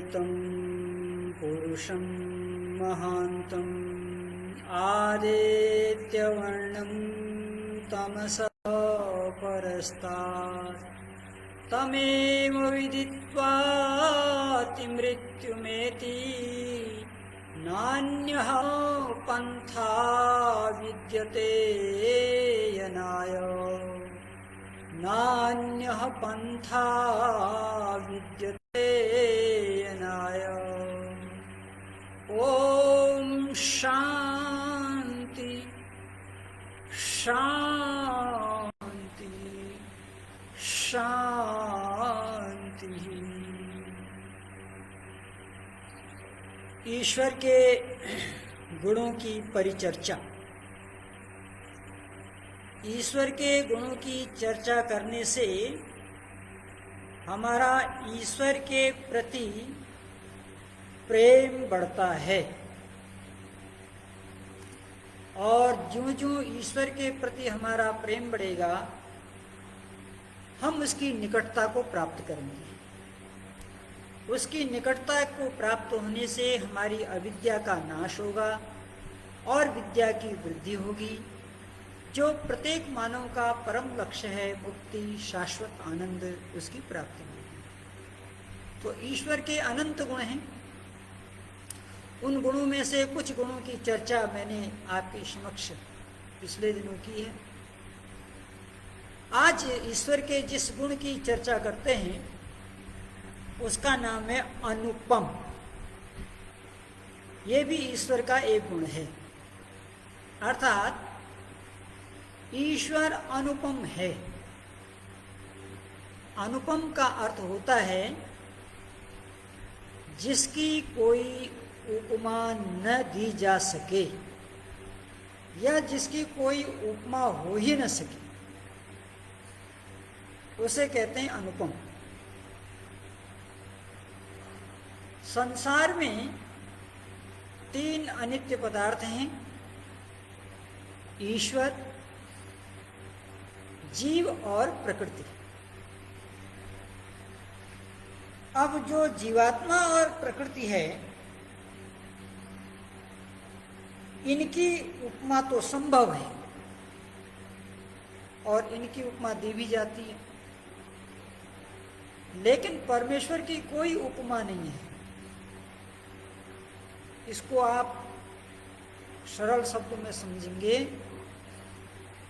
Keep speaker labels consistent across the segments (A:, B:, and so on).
A: तं पुरुषं महान्तं आदित्यवर्णं तमसः परस्तात् तमेव विदित्वातिमृत्युमेति नान्यः पन्था विद्यते यनाय नान्यः पन्था विद्यते यनाय। ओम शांति शांति शांति। ईश्वर के गुणों की परिचर्चा। ईश्वर के गुणों की चर्चा करने से हमारा ईश्वर के प्रति प्रेम बढ़ता है और ज्यों-ज्यों ईश्वर के प्रति हमारा प्रेम बढ़ेगा हम उसकी निकटता को प्राप्त करेंगे। उसकी निकटता को प्राप्त होने से हमारी अविद्या का नाश होगा और विद्या की वृद्धि होगी, जो प्रत्येक मानव का परम लक्ष्य है, मुक्ति, शाश्वत आनंद, उसकी प्राप्ति होगी। तो ईश्वर के अनंत गुण हैं। उन गुणों में से कुछ गुणों की चर्चा मैंने आपके समक्ष पिछले दिनों की है। आज ईश्वर के जिस गुण की चर्चा करते हैं उसका नाम है अनुपम। ये भी ईश्वर का एक गुण है, अर्थात ईश्वर अनुपम है। अनुपम का अर्थ होता है जिसकी कोई उपमा न दी जा सके या जिसकी कोई उपमा हो ही न सके, उसे कहते हैं अनुपम। संसार में तीन अनित्य पदार्थ हैं, ईश्वर, जीव और प्रकृति। अब जो जीवात्मा और प्रकृति है, इनकी उपमा तो संभव है और इनकी उपमा दी भी जाती है, लेकिन परमेश्वर की कोई उपमा नहीं है। इसको आप सरल शब्दों में समझेंगे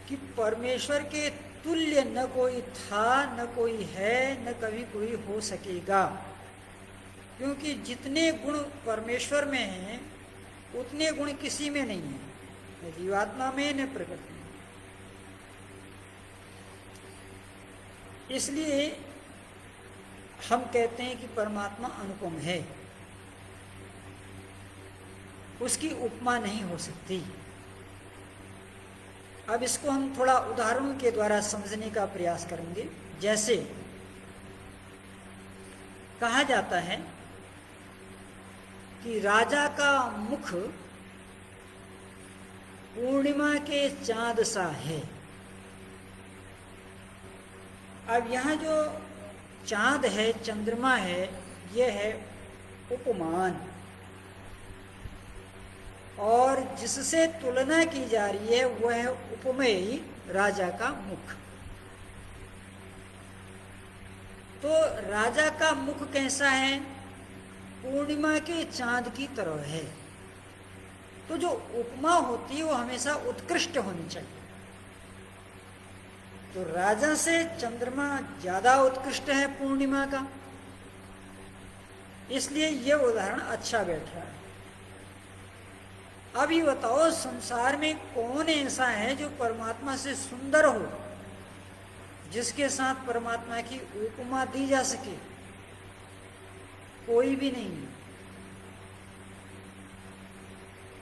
A: कि परमेश्वर के तुल्य न कोई था, न कोई है, न कभी कोई हो सकेगा, क्योंकि जितने गुण परमेश्वर में हैं उतने गुण किसी में नहीं है, न जीवात्मा में न प्रकृति में। इसलिए हम कहते हैं कि परमात्मा अनुपम है, उसकी उपमा नहीं हो सकती। अब इसको हम थोड़ा उदाहरणों के द्वारा समझने का प्रयास करेंगे। जैसे कहा जाता है कि राजा का मुख पूर्णिमा के चांद सा है। अब यहाँ जो चांद है, चंद्रमा है, यह है उपमान, और जिससे तुलना की जा रही है वह है उपमेय राजा का मुख। तो राजा का मुख कैसा है? पूर्णिमा के चांद की तरह है। तो जो उपमा होती है वो हमेशा उत्कृष्ट होनी चाहिए। तो राजा से चंद्रमा ज्यादा उत्कृष्ट है पूर्णिमा का, इसलिए ये उदाहरण अच्छा बैठ रहा है। अभी बताओ, संसार में कौन ऐसा है जो परमात्मा से सुंदर हो, जिसके साथ परमात्मा की उपमा दी जा सके? कोई भी नहीं है।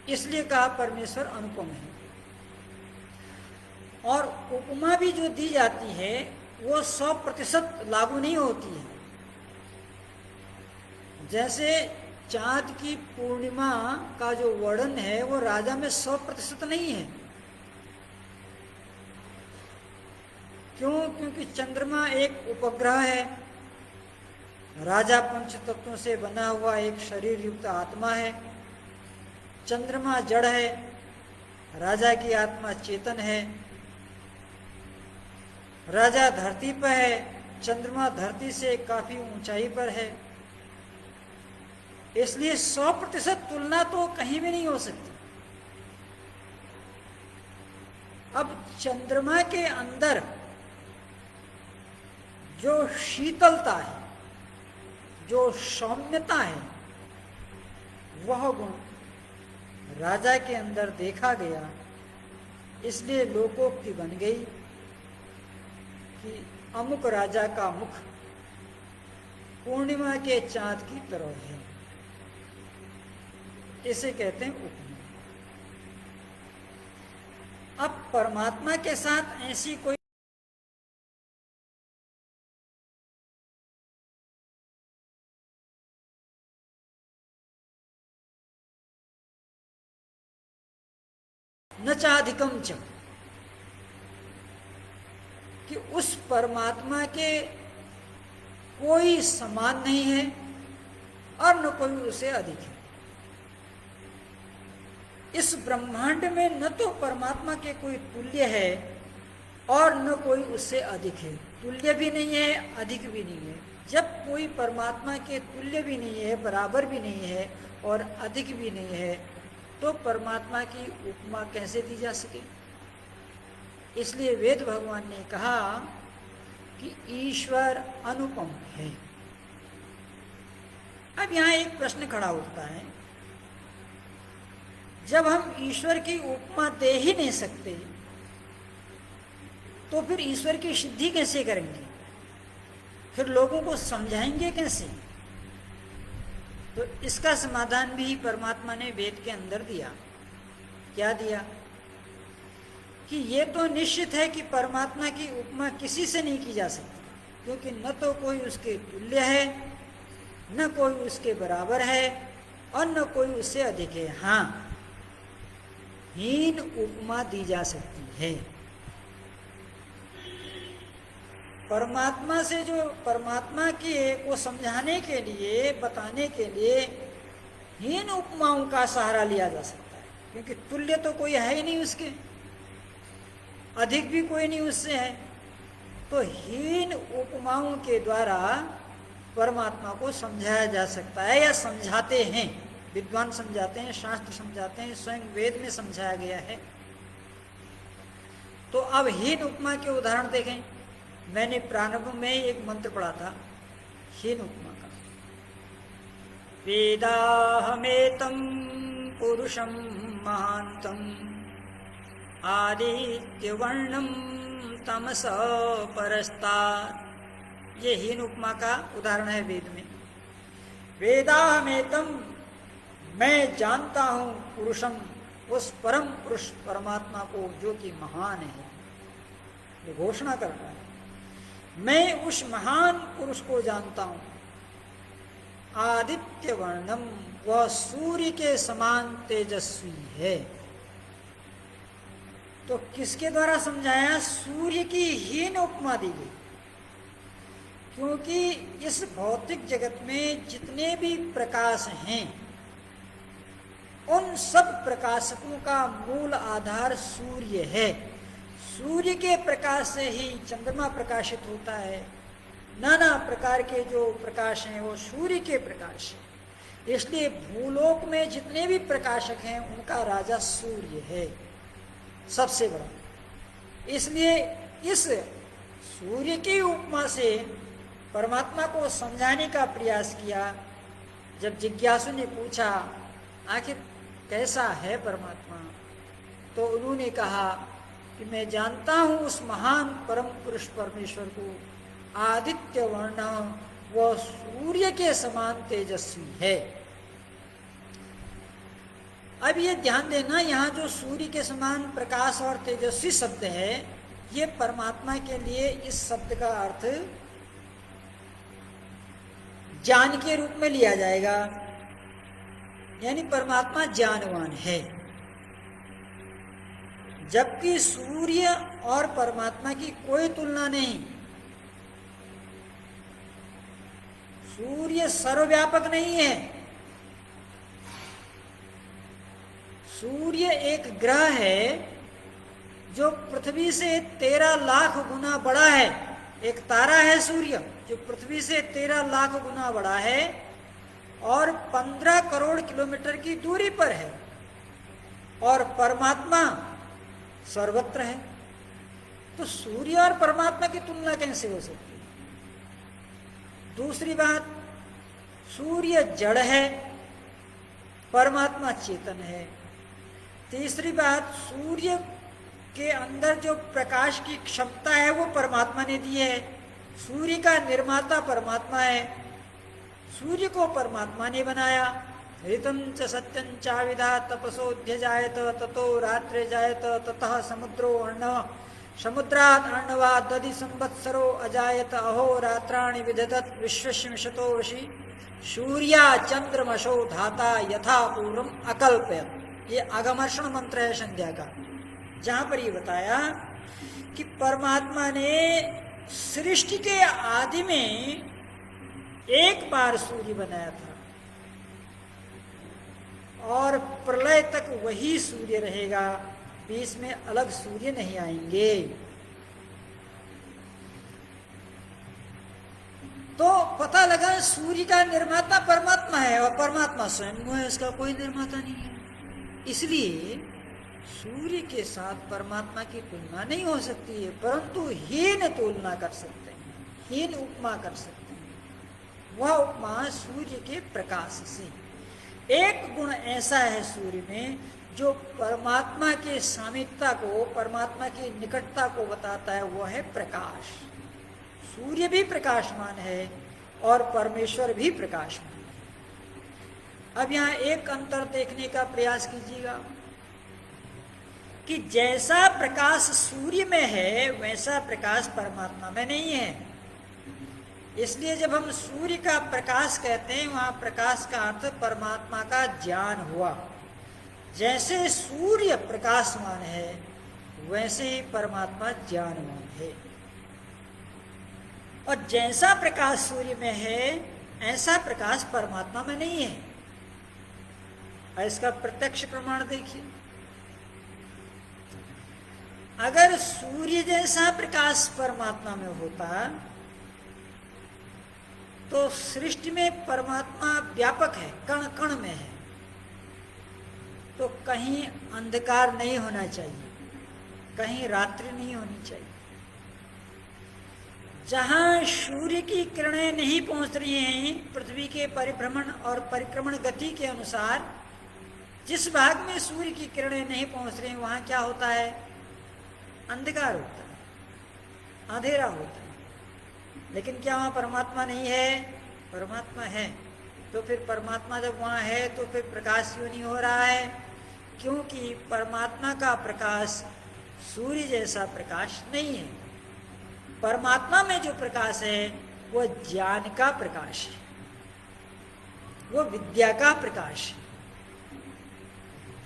A: इसलिए कहा परमेश्वर अनुपम है। और उपमा भी जो दी जाती है वो 100% लागू नहीं होती है। जैसे चांद की पूर्णिमा का जो वर्णन है वो राजा में 100% नहीं है। क्यों? क्योंकि चंद्रमा एक उपग्रह है राजा पंच तत्वों से बना हुआ एक शरीर युक्त आत्मा है। चंद्रमा जड़ है, राजा की आत्मा चेतन है। राजा धरती पर है, चंद्रमा धरती से काफी ऊंचाई पर है। इसलिए 100% तुलना तो कहीं भी नहीं हो सकती। अब चंद्रमा के अंदर जो शीतलता है, जो सौम्यता है, वह गुण राजा के अंदर देखा गया। इसलिए लोकोक्ति बन गई कि अमुक राजा का मुख पूर्णिमा के चांद की तरह है। इसे कहते हैं उपमा। अब परमात्मा के साथ ऐसी कोई न चाधिकम च, कि उस परमात्मा के कोई समान नहीं है और न कोई उससे अधिक है। इस ब्रह्मांड में न तो परमात्मा के कोई तुल्य है और न कोई उससे अधिक है। तुल्य भी नहीं है, अधिक भी नहीं है। जब कोई परमात्मा के तुल्य भी नहीं है, बराबर भी नहीं है और अधिक भी नहीं है, तो परमात्मा की उपमा कैसे दी जा सके। इसलिए वेद भगवान ने कहा कि ईश्वर अनुपम है। अब यहां एक प्रश्न खड़ा उठता है, जब हम ईश्वर की उपमा दे ही नहीं सकते तो फिर ईश्वर की सिद्धि कैसे करेंगे, फिर लोगों को समझाएंगे कैसे। तो इसका समाधान भी परमात्मा ने वेद के अंदर दिया। क्या दिया कि ये तो निश्चित है कि परमात्मा की उपमा किसी से नहीं की जा सकती, क्योंकि न तो कोई उसके तुल्य है, न कोई उसके बराबर है और न कोई उससे अधिक है। हाँ, हीन उपमा दी जा सकती है। परमात्मा से जो परमात्मा के को समझाने के लिए, बताने के लिए हीन उपमाओं का सहारा लिया जा सकता है, क्योंकि तुल्य तो कोई है ही नहीं उसके, अधिक भी कोई नहीं उससे है। तो हीन उपमाओं के द्वारा परमात्मा को समझाया जा सकता है, या समझाते हैं, विद्वान समझाते हैं, शास्त्र समझाते हैं, स्वयं वेद में समझाया गया है। तो अब हीन उपमा के उदाहरण देखें। मैंने प्रारंभ में एक मंत्र पढ़ा था हीन उपमा का। वेदाहमेतं पुरुषं महांतं आदित्यवर्णं तमसः परस्तात्। ये हीन उपमा का उदाहरण है वेद में। वेदाहमेतं, मैं जानता हूं पुरुषम, उस परम पुरुष परमात्मा को जो कि महान है। ये घोषणा कर रहा है, मैं उस महान पुरुष को जानता हूं। आदित्य वर्णम, वह सूर्य के समान तेजस्वी है। तो किसके द्वारा समझाया? सूर्य की हीन उपमा दी गई, क्योंकि इस भौतिक जगत में जितने भी प्रकाश हैं, उन सब प्रकाशकों का मूल आधार सूर्य है। सूर्य के प्रकाश से ही चंद्रमा प्रकाशित होता है। नाना प्रकार के जो प्रकाश हैं वो सूर्य के प्रकाश है। इसलिए भूलोक में जितने भी प्रकाशक हैं उनका राजा सूर्य है, सबसे बड़ा। इसलिए इस सूर्य की उपमा से परमात्मा को समझाने का प्रयास किया। जब जिज्ञासु ने पूछा आखिर कैसा है परमात्मा, तो उन्होंने कहा कि मैं जानता हूं उस महान परम पुरुष परमेश्वर को, आदित्य वर्ण, वह सूर्य के समान तेजस्वी है। अब ये ध्यान देना, यहाँ जो सूर्य के समान प्रकाश और तेजस्वी शब्द है, ये परमात्मा के लिए इस शब्द का अर्थ ज्ञान के रूप में लिया जाएगा, यानी परमात्मा ज्ञानवान है। जबकि सूर्य और परमात्मा की कोई तुलना नहीं। सूर्य सर्वव्यापक नहीं है। सूर्य एक ग्रह है जो पृथ्वी से 13 लाख गुना बड़ा है। एक तारा है सूर्य जो पृथ्वी से 13 लाख गुना बड़ा है और 15 करोड़ किलोमीटर की दूरी पर है। और परमात्मा सर्वत्र है। तो सूर्य और परमात्मा की तुलना कैसे हो सकती है? दूसरी बात, सूर्य जड़ है, परमात्मा चेतन है। तीसरी बात, सूर्य के अंदर जो प्रकाश की क्षमता है वो परमात्मा ने दी है। सूर्य का निर्माता परमात्मा है। सूर्य को परमात्मा ने बनाया। ऋतं च सत्यं चाविदा तपसोऽध्य जायत ततो रात्रे जायत ततः समुद्रो अर्णव समुद्रात् अर्णवात् दधि संवत्सरो अजायत अहो रात्राणि विदधत् विश्वस्य मिषतो वशी सूर्या चंद्रमशो धाता यथा पूर्वम अकल्पयत्। ये आगमर्षण मंत्र है संध्या का, जहां पर ये बताया कि परमात्मा ने सृष्टि के आदि में एक बार सूर्य बनाया था और प्रलय तक वही सूर्य रहेगा, बीच में अलग सूर्य नहीं आएंगे। तो पता लगा सूर्य का निर्माता परमात्मा है और परमात्मा स्वयं वो है, इसका कोई निर्माता नहीं है। इसलिए सूर्य के साथ परमात्मा की तुलना नहीं हो सकती है, परंतु हीन तुलना कर सकते हैं, हीन उपमा कर सकते हैं। वह उपमा सूर्य के प्रकाश से। एक गुण ऐसा है सूर्य में जो परमात्मा के सामीप्यता को, परमात्मा की निकटता को बताता है, वो है प्रकाश। सूर्य भी प्रकाशमान है और परमेश्वर भी प्रकाशमान है। अब यहाँ एक अंतर देखने का प्रयास कीजिएगा कि जैसा प्रकाश सूर्य में है वैसा प्रकाश परमात्मा में नहीं है। इसलिए जब हम सूर्य का प्रकाश कहते हैं, वहां प्रकाश का अर्थ परमात्मा का ज्ञान हुआ। जैसे सूर्य प्रकाशमान है वैसे ही परमात्मा ज्ञानवान है। और जैसा प्रकाश सूर्य में है ऐसा प्रकाश परमात्मा में नहीं है। और इसका प्रत्यक्ष प्रमाण देखिए। अगर सूर्य जैसा प्रकाश परमात्मा में होता तो सृष्टि में परमात्मा व्यापक है, कण कण में है, तो कहीं अंधकार नहीं होना चाहिए, कहीं रात्रि नहीं होनी चाहिए। जहां सूर्य की किरणें नहीं पहुंच रही हैं पृथ्वी के परिभ्रमण और परिक्रमण गति के अनुसार, जिस भाग में सूर्य की किरणें नहीं पहुंच रही वहां क्या होता है? अंधकार होता है, अंधेरा होता है। लेकिन क्या वहां परमात्मा नहीं है? परमात्मा है। तो फिर परमात्मा जब वहां है तो फिर प्रकाश क्यों नहीं हो रहा है? क्योंकि परमात्मा का प्रकाश सूर्य जैसा प्रकाश नहीं है। परमात्मा में जो प्रकाश है वो ज्ञान का प्रकाश है, वो विद्या का प्रकाश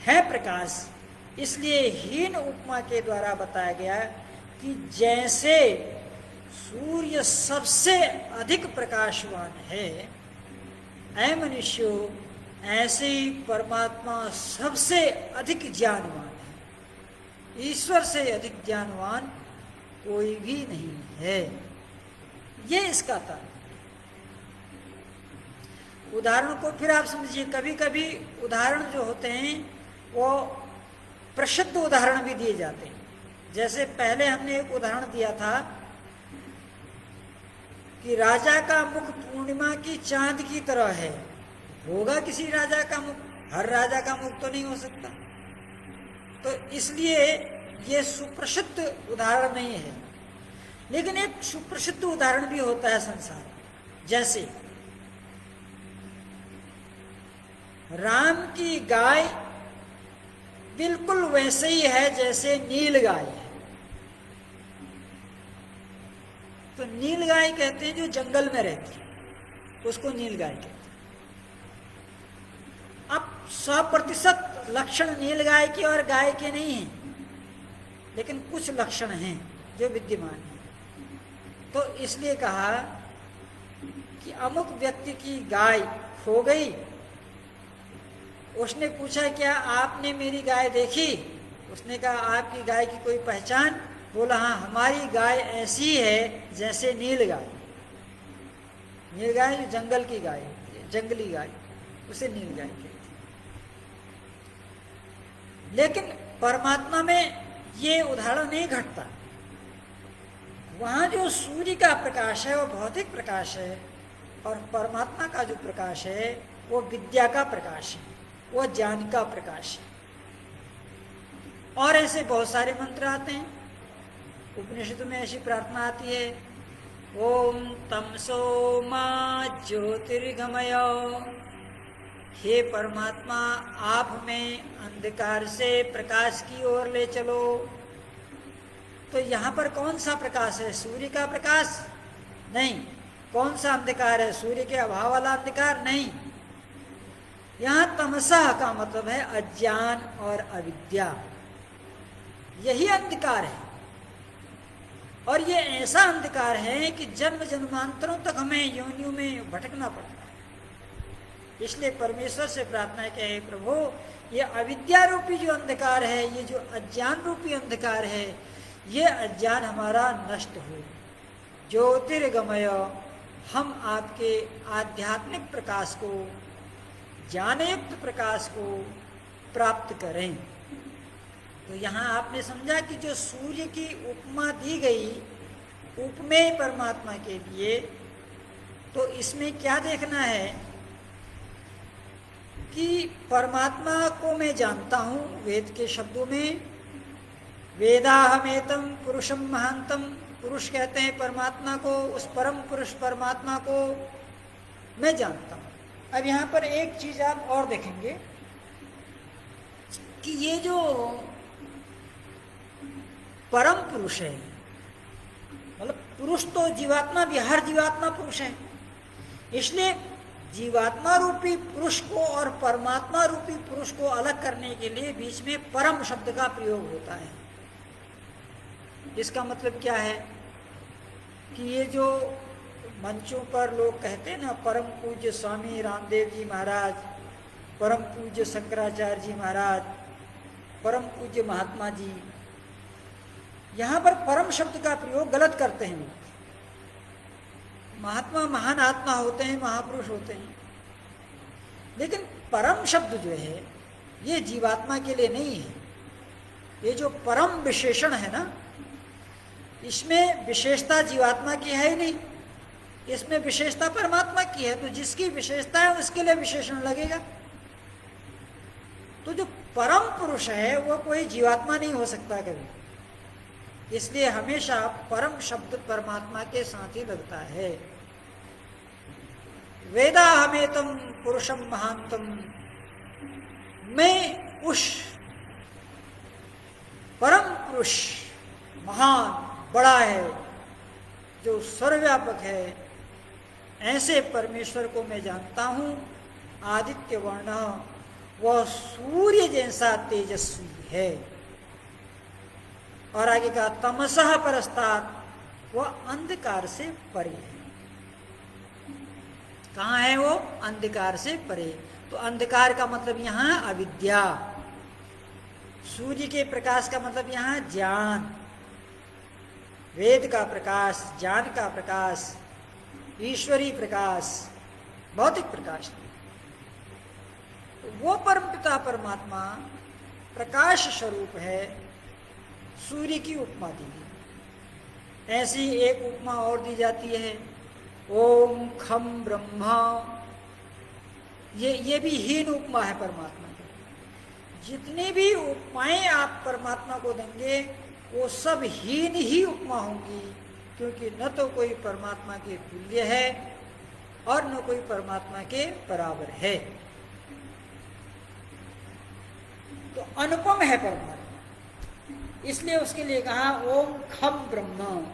A: है प्रकाश। इसलिए हीन उपमा के द्वारा बताया गया कि जैसे सूर्य सबसे अधिक प्रकाशवान है ऐ मनुष्यों, ऐसे ही परमात्मा सबसे अधिक ज्ञानवान है। ईश्वर से अधिक ज्ञानवान कोई भी नहीं है। ये इसका तात्पर्य। उदाहरण को फिर आप समझिए। कभी कभी उदाहरण जो होते हैं वो प्रसिद्ध उदाहरण भी दिए जाते हैं। जैसे पहले हमने एक उदाहरण दिया था कि राजा का मुख पूर्णिमा की चांद की तरह है। होगा किसी राजा का मुख, हर राजा का मुख तो नहीं हो सकता। तो इसलिए ये सुप्रसिद्ध उदाहरण नहीं है। लेकिन एक सुप्रसिद्ध उदाहरण भी होता है संसार। जैसे राम की गाय बिल्कुल वैसे ही है जैसे नील गाय है। तो नील गाय कहते हैं जो जंगल में रहती है, उसको नील गाय कहते हैं। अब 100% लक्षण नील गाय के और गाय के नहीं हैं, लेकिन कुछ लक्षण हैं जो विद्यमान हैं। तो इसलिए कहा कि अमुक व्यक्ति की गाय खो गई। उसने पूछा, क्या आपने मेरी गाय देखी? उसने कहा, आपकी गाय की कोई पहचान? बोला, हाँ, हमारी गाय ऐसी है जैसे नील गाय। नील गाय जो जंगल की गाय होती है, जंगली गाय, उसे नील गाय कहते हैं। लेकिन परमात्मा में ये उदाहरण नहीं घटता। वहां जो सूर्य का प्रकाश है वो भौतिक प्रकाश है, और परमात्मा का जो प्रकाश है वो विद्या का प्रकाश है, वो ज्ञान का प्रकाश है। और ऐसे बहुत सारे मंत्र आते हैं। उपनिषद में ऐसी प्रार्थना आती है, ओम तमसो मा ज्योतिर्गमय। हे परमात्मा, आप हमें अंधकार से प्रकाश की ओर ले चलो। तो यहाँ पर कौन सा प्रकाश है? सूर्य का प्रकाश? नहीं। कौन सा अंधकार है? सूर्य के अभाव वाला अंधकार? नहीं। यहाँ तमसा का मतलब है अज्ञान और अविद्या, यही अंधकार है। और ये ऐसा अंधकार है कि जन्म जन्मांतरों तक हमें योनियों में भटकना पड़ता है। इसलिए परमेश्वर से प्रार्थना है कि हे प्रभु, ये अविद्या रूपी जो अंधकार है, ये जो अज्ञान रूपी अंधकार है, ये अज्ञान हमारा नष्ट हो। ज्योतिर्गमय, हम आपके आध्यात्मिक प्रकाश को, ज्ञानयुक्त प्रकाश को प्राप्त करें। तो यहाँ आपने समझा कि जो सूर्य की उपमा दी गई उपमेय परमात्मा के लिए, तो इसमें क्या देखना है कि परमात्मा को मैं जानता हूँ वेद के शब्दों में, वेदाहमेतम पुरुषम महांतम। पुरुष कहते हैं परमात्मा को, उस परम पुरुष परमात्मा को मैं जानता हूँ। अब यहाँ पर एक चीज आप और देखेंगे कि ये जो परम पुरुष है, मतलब पुरुष तो जीवात्मा भी, हर जीवात्मा पुरुष है। इसलिए जीवात्मा रूपी पुरुष को और परमात्मा रूपी पुरुष को अलग करने के लिए बीच में परम शब्द का प्रयोग होता है। इसका मतलब क्या है कि ये जो मंचों पर लोग कहते हैं ना, परम पूज्य स्वामी रामदेव जी महाराज, परम पूज्य शंकराचार्य जी महाराज, परम पूज्य महात्मा जी, यहाँ पर परम शब्द का प्रयोग गलत करते हैं। महात्मा महान आत्मा होते हैं, महापुरुष होते हैं, लेकिन परम शब्द जो है ये जीवात्मा के लिए नहीं है। ये जो परम विशेषण है ना, इसमें विशेषता जीवात्मा की है ही नहीं, इसमें विशेषता परमात्मा की है। तो जिसकी विशेषता है उसके लिए विशेषण लगेगा। तो जो परम पुरुष है वो कोई जीवात्मा नहीं हो सकता कभी। इसलिए हमेशा परम शब्द परमात्मा के साथ ही लगता है। वेदाहमेतम पुरुषम महांतम, मैं उस परम पुरुष महान बड़ा है जो सर्वव्यापक है, ऐसे परमेश्वर को मैं जानता हूं। आदित्य वर्ण, वह सूर्य जैसा तेजस्वी है। और आगे कहा तमसः परस्तात्, वह अंधकार से परे है। कहाँ है वो? अंधकार से परे। तो अंधकार का मतलब यहाँ अविद्या, सूर्य के प्रकाश का मतलब यहाँ ज्ञान, वेद का प्रकाश, ज्ञान का प्रकाश, ईश्वरी प्रकाश, भौतिक प्रकाश। तो वो परमपिता परमात्मा प्रकाश स्वरूप है। सूर्य की उपमा दी गई। ऐसी एक उपमा और दी जाती है, ओम खम ब्रह्मा। ये भी हीन उपमा है परमात्मा की। जितनी भी उपमाएं आप परमात्मा को देंगे वो सब हीन ही उपमा होंगी, क्योंकि न तो कोई परमात्मा के तुल्य है और न कोई परमात्मा के बराबर है। तो अनुपम है परमात्मा, इसलिए उसके लिए कहा ओम खम ब्रह्म।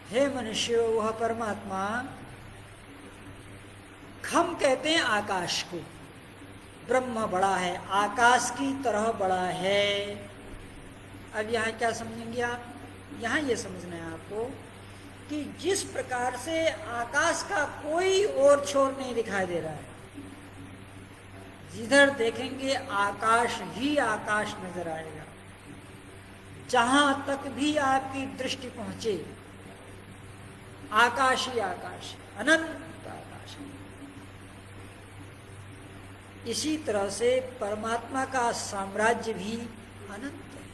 A: हे मनुष्य, वह परमात्मा, खम कहते हैं आकाश को, ब्रह्म बड़ा है, आकाश की तरह बड़ा है। अब यहाँ क्या समझेंगे आप? यहाँ ये समझना है आपको कि जिस प्रकार से आकाश का कोई और छोर नहीं दिखाई दे रहा है, जिधर देखेंगे आकाश ही आकाश नजर आएगा, जहां तक भी आपकी दृष्टि पहुंचे आकाश ही आकाश, अनंत आकाश। इसी तरह से परमात्मा का साम्राज्य भी अनंत है।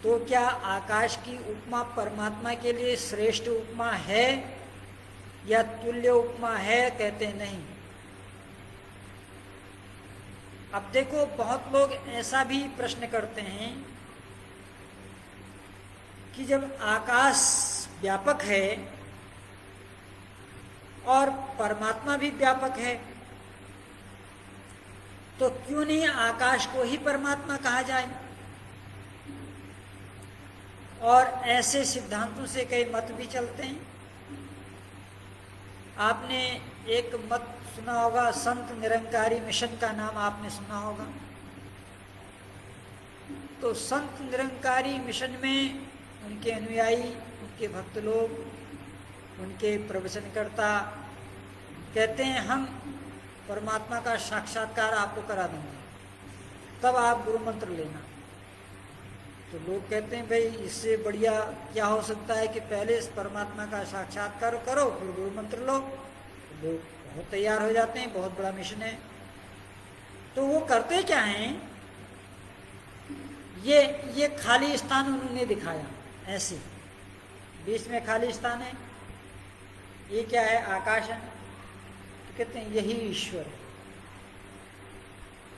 A: तो क्या आकाश की उपमा परमात्मा के लिए श्रेष्ठ उपमा है या तुल्य उपमा है? कहते नहीं। अब देखो, बहुत लोग ऐसा भी प्रश्न करते हैं कि जब आकाश व्यापक है और परमात्मा भी व्यापक है, तो क्यों नहीं आकाश को ही परमात्मा कहा जाए? और ऐसे सिद्धांतों से कई मत भी चलते हैं। आपने एक मत सुना होगा, संत निरंकारी मिशन का नाम आपने सुना होगा। तो संत निरंकारी मिशन में उनके अनुयायी, उनके भक्त लोग, उनके प्रवचनकर्ता कहते हैं हम परमात्मा का साक्षात्कार आपको करा देंगे, तब आप गुरु मंत्र लेना। तो लोग कहते हैं भाई इससे बढ़िया क्या हो सकता है कि पहले इस परमात्मा का साक्षात्कार करो फिर गुरु मंत्र लो। तो लोग बहुत तैयार हो जाते हैं, बहुत बड़ा मिशन है। तो वो करते क्या हैं, ये खाली स्थान उन्होंने दिखाया, ऐसे बीच में खाली स्थान है, ये क्या है? आकाश है। तो कहते हैं यही ईश्वर है,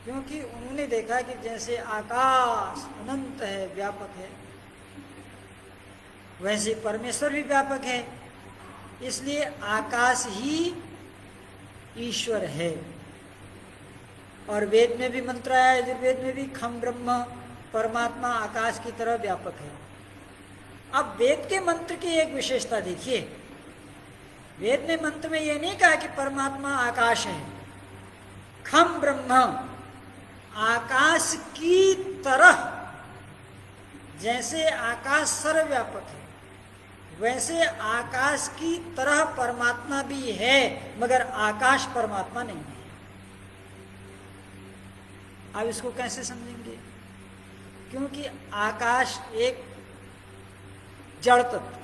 A: क्योंकि उन्होंने देखा कि जैसे आकाश अनंत है, व्यापक है, वैसे परमेश्वर भी व्यापक है, इसलिए आकाश ही ईश्वर है। और वेद में भी मंत्र आया, यजुर्वेद में भी, खम ब्रह्म, परमात्मा आकाश की तरह व्यापक है। अब वेद के मंत्र की एक विशेषता देखिए, वेद ने मंत्र में यह नहीं कहा कि परमात्मा आकाश है, खम ब्रह्म, आकाश की तरह। जैसे आकाश सर्वव्यापक है, वैसे आकाश की तरह परमात्मा भी है, मगर आकाश परमात्मा नहीं है। अब इसको कैसे समझेंगे? क्योंकि आकाश एक जड़ तत्व है,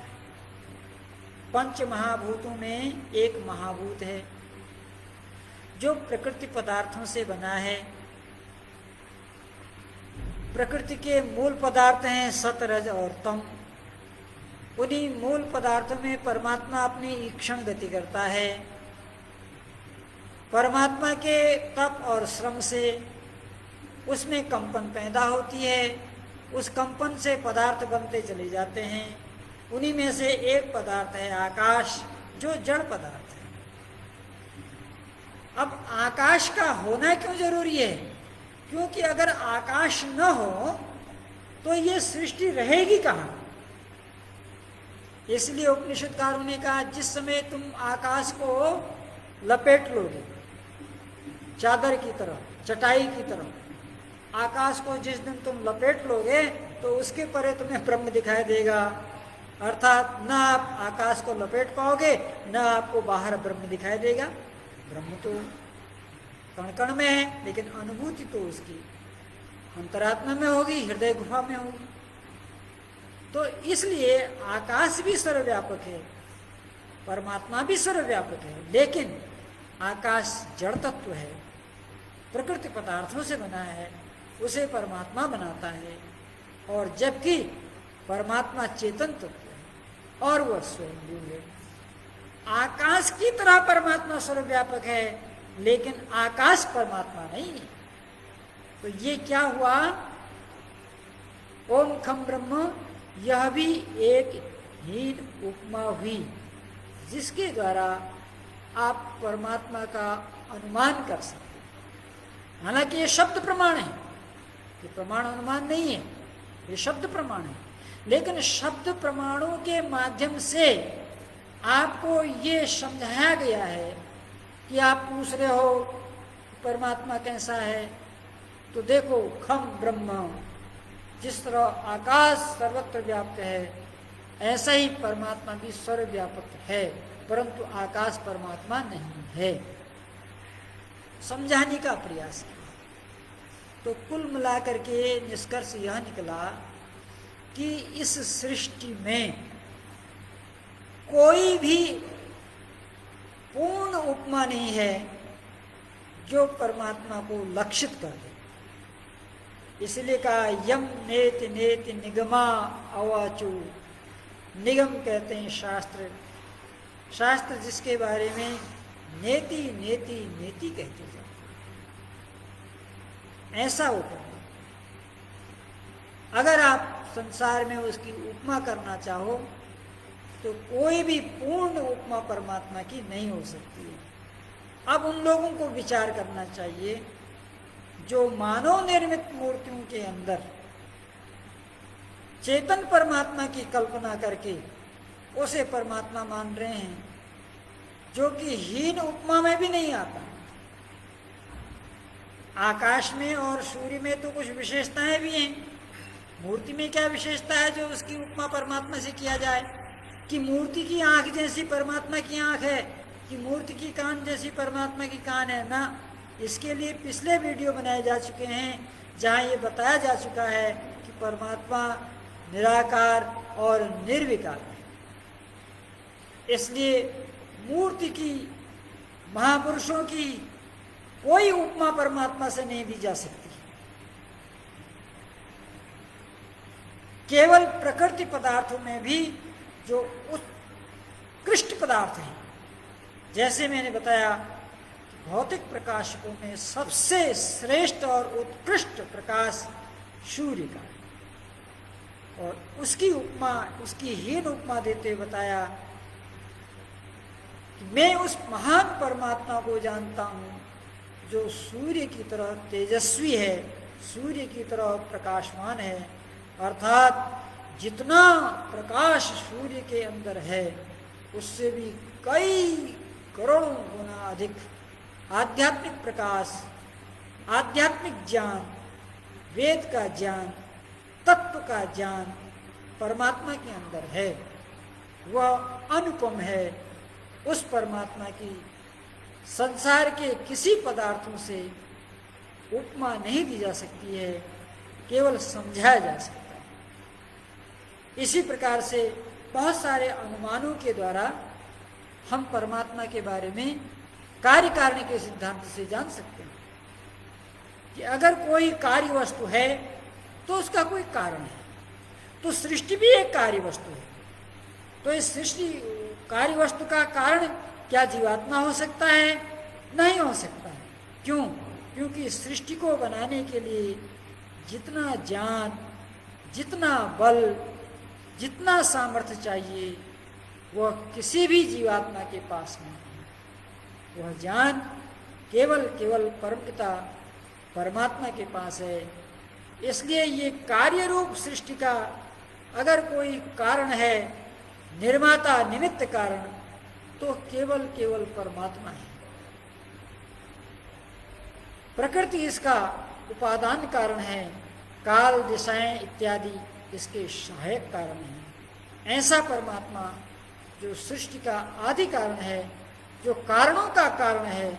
A: पंच महाभूतों में एक महाभूत है जो प्रकृति पदार्थों से बना है। प्रकृति के मूल पदार्थ हैं सत, रज और तम। उन्हीं मूल पदार्थों में परमात्मा अपनी ईक्षण गति करता है। परमात्मा के तप और श्रम से उसमें कंपन पैदा होती है, उस कंपन से पदार्थ बनते चले जाते हैं। उन्हीं में से एक पदार्थ है आकाश, जो जड़ पदार्थ है। अब आकाश का होना क्यों जरूरी है? क्योंकि अगर आकाश न हो तो ये सृष्टि रहेगी कहाँ? इसलिए उपनिषदकारों ने कहा जिस समय तुम आकाश को लपेट लोगे चादर की तरह, चटाई की तरह, आकाश को जिस दिन तुम लपेट लोगे तो उसके परे तुम्हें ब्रह्म दिखाई देगा। अर्थात न आप आकाश को लपेट पाओगे, न आपको बाहर ब्रह्म दिखाई देगा। ब्रह्म तो कण कण में है, लेकिन अनुभूति तो उसकी अंतरात्मा में होगी, हृदय गुफा में होगी। तो इसलिए आकाश भी सर्वव्यापक है, परमात्मा भी सर्वव्यापक है, लेकिन आकाश जड़ तत्व है, प्रकृति पदार्थों से बना है, उसे परमात्मा बनाता है। और जबकि परमात्मा चेतन तत्व है और वह स्वयं है। आकाश की तरह परमात्मा सर्वव्यापक है, लेकिन आकाश परमात्मा नहीं है। तो ये क्या हुआ? ओम खम ब्रह्म, यह भी एक हीन उपमा हुई जिसके द्वारा आप परमात्मा का अनुमान कर सकते हैं। हालांकि ये शब्द प्रमाण है, ये प्रमाण अनुमान नहीं है, ये शब्द प्रमाण है। लेकिन शब्द प्रमाणों के माध्यम से आपको ये समझाया गया है कि आप पूछ रहे हो परमात्मा कैसा है, तो देखो खम ब्रह्म, जिस तरह आकाश सर्वत्र व्याप्त है, ऐसा ही परमात्मा भी सर्वव्यापक है, परंतु आकाश परमात्मा नहीं है। समझाने का प्रयास किया। तो कुल मिलाकर के निष्कर्ष यह निकला कि इस सृष्टि में कोई भी पूर्ण उपमा नहीं है जो परमात्मा को लक्षित कर दे। इसलिए कहा यम नेति नेति निगमा अवाचु। निगम कहते हैं शास्त्र, शास्त्र जिसके बारे में नेति नेति नेति कहते हैं, ऐसा उपमा। अगर आप संसार में उसकी उपमा करना चाहो तो कोई भी पूर्ण उपमा परमात्मा की नहीं हो सकती है। अब उन लोगों को विचार करना चाहिए जो मानव निर्मित मूर्तियों के अंदर चेतन परमात्मा की कल्पना करके उसे परमात्मा मान रहे हैं, जो कि हीन उपमा में भी नहीं आता। आकाश में और सूर्य में तो कुछ विशेषताएं भी हैं, मूर्ति में क्या विशेषता है जो उसकी उपमा परमात्मा से किया जाए? कि मूर्ति की आंख जैसी परमात्मा की आंख है, कि मूर्ति की कान जैसी परमात्मा की कान है ना। इसके लिए पिछले वीडियो बनाए जा चुके हैं जहाँ ये बताया जा चुका है कि परमात्मा निराकार और निर्विकार है। इसलिए मूर्ति की, महापुरुषों की कोई उपमा परमात्मा से नहीं दी जा सकती। केवल प्रकृति पदार्थों में भी जो उत्कृष्ट पदार्थ हैं, जैसे मैंने बताया भौतिक प्रकाशकों में सबसे श्रेष्ठ और उत्कृष्ट प्रकाश सूर्य का, और उसकी उपमा, उसकी हीन उपमा देते बताया कि मैं उस महान परमात्मा को जानता हूँ जो सूर्य की तरह तेजस्वी है, सूर्य की तरह प्रकाशमान है। अर्थात जितना प्रकाश सूर्य के अंदर है उससे भी कई करोड़ों गुना अधिक आध्यात्मिक प्रकाश, आध्यात्मिक ज्ञान, वेद का ज्ञान, तत्व का ज्ञान परमात्मा के अंदर है। वह अनुपम है। उस परमात्मा की संसार के किसी पदार्थों से उपमा नहीं दी जा सकती है, केवल समझाया जा सकता है। इसी प्रकार से बहुत सारे अनुमानों के द्वारा हम परमात्मा के बारे में कार्य कारण के सिद्धांत से जान सकते हैं कि अगर कोई कार्य वस्तु है तो उसका कोई कारण है। तो सृष्टि भी एक कार्य वस्तु है। तो इस सृष्टि कार्य वस्तु का कारण क्या जीवात्मा हो सकता है? नहीं हो सकता है। क्यों? क्योंकि सृष्टि को बनाने के लिए जितना ज्ञान, जितना बल, जितना सामर्थ्य चाहिए वह किसी भी जीवात्मा के पास नहीं है। वह ज्ञान केवल केवल परमपिता परमात्मा के पास है। इसलिए ये कार्य रूप सृष्टि का अगर कोई कारण है, निर्माता निमित्त कारण, तो केवल केवल परमात्मा है। प्रकृति इसका उपादान कारण है, काल, दिशाएं इत्यादि इसके सहायक कारण हैं। ऐसा परमात्मा जो सृष्टि का आदि कारण है, जो कारणों का कारण है,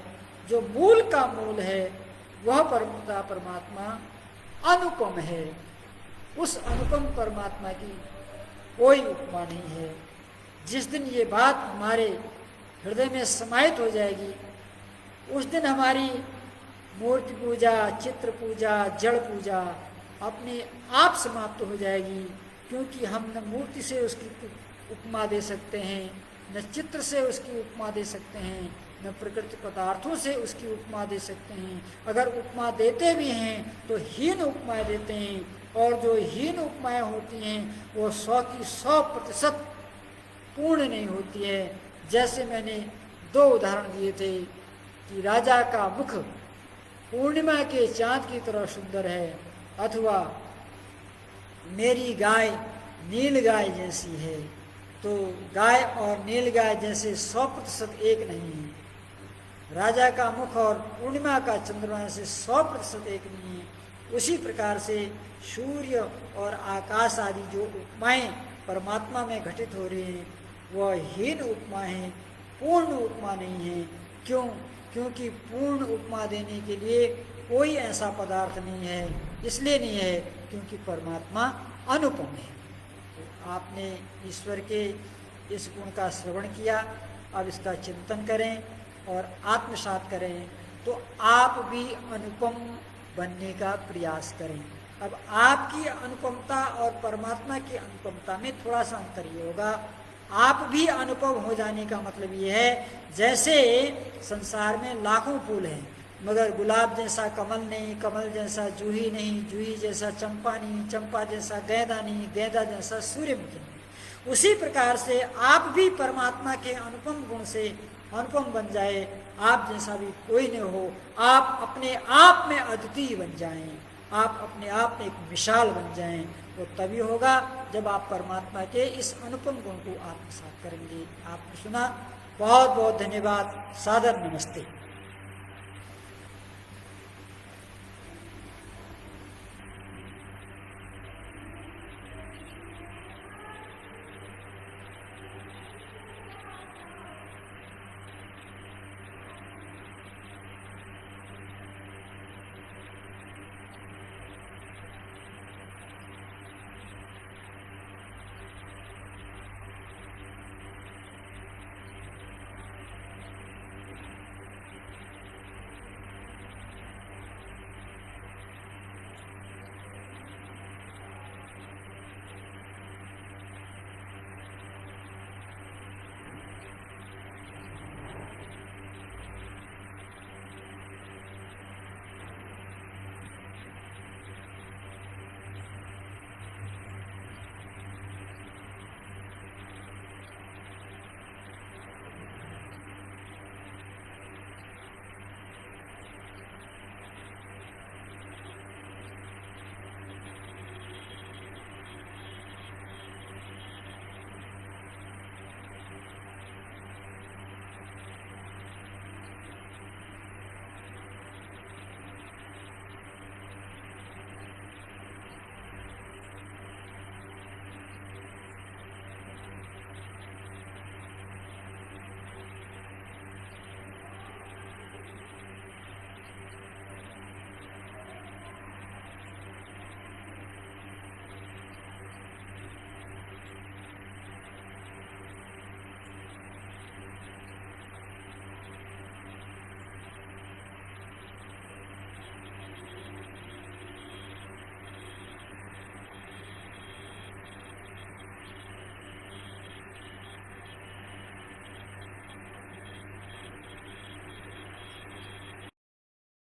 A: जो मूल का मूल है, वह परमात्मा अनुपम है। उस अनुपम परमात्मा की कोई उपमा नहीं है। जिस दिन ये बात हमारे हृदय में समाहित हो जाएगी, उस दिन हमारी मूर्ति पूजा, चित्र पूजा, जड़ पूजा अपने आप समाप्त हो जाएगी। क्योंकि हम न मूर्ति से उसकी उपमा दे सकते हैं, न चित्र से उसकी उपमा दे सकते हैं, न प्रकृति पदार्थों से उसकी उपमा दे सकते हैं। अगर उपमा देते भी हैं तो हीन उपमाएं देते हैं, और जो हीन उपमाएं होती हैं वो 100 की 100% पूर्ण नहीं होती है। जैसे मैंने 2 उदाहरण दिए थे कि राजा का मुख पूर्णिमा के चांद की तरह सुंदर है, अथवा मेरी गाय नील गाय जैसी है। तो गाय और नील गाय जैसे 100% एक नहीं है। राजा का मुख और पूर्णिमा का चंद्रमा से 100% एक नहीं है। उसी प्रकार से सूर्य और आकाश आदि जो उपमाएं परमात्मा में घटित हो रही हैं वह हीन उपमा है, पूर्ण उपमा नहीं है। क्यों? क्योंकि पूर्ण उपमा देने के लिए कोई ऐसा पदार्थ नहीं है। इसलिए नहीं है क्योंकि परमात्मा अनुपम है। तो आपने ईश्वर के इस गुण का श्रवण किया, अब इसका चिंतन करें और आत्मसात करें, तो आप भी अनुपम बनने का प्रयास करें। अब आपकी अनुपमता और परमात्मा की अनुपमता में थोड़ा सा अंतर ये होगा, आप भी अनुपम हो जाने का मतलब ये है जैसे संसार में लाखों फूल हैं मगर गुलाब जैसा कमल नहीं, कमल जैसा जूही नहीं, जूही जैसा चंपा नहीं, चंपा जैसा गेंदा नहीं, गेंदा जैसा सूर्यमुखी नहीं। उसी प्रकार से आप भी परमात्मा के अनुपम गुण से अनुपम बन जाए, आप जैसा भी कोई न हो, आप अपने आप में अद्वितीय बन जाएं, आप अपने आप में एक मिसाल बन जाएं। वो तभी होगा जब आप परमात्मा के इस अनुपम गुण को आत्मसात करेंगे। आपने सुना, बहुत बहुत धन्यवाद, सादर नमस्ते।